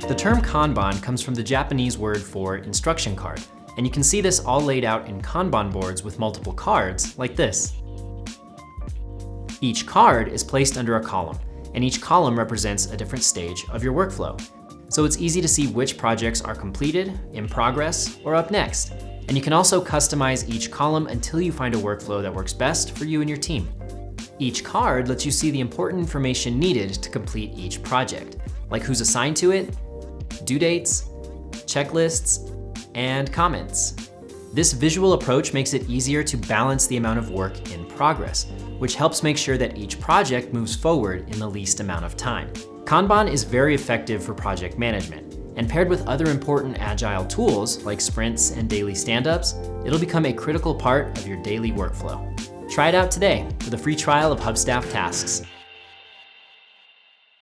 The term Kanban comes from the Japanese word for instruction card, and you can see this all laid out in Kanban boards with multiple cards, like this. Each card is placed under a column, and each column represents a different stage of your workflow. So it's easy to see which projects are completed, in progress, or up next. And you can also customize each column until you find a workflow that works best for you and your team. Each card lets you see the important information needed to complete each project, like who's assigned to it, due dates, checklists, and comments. This visual approach makes it easier to balance the amount of work in progress, which helps make sure that each project moves forward in the least amount of time. Kanban is very effective for project management, and paired with other important agile tools like sprints and daily stand-ups, it'll become a critical part of your daily workflow. Try it out today with a free trial of Hubstaff Tasks.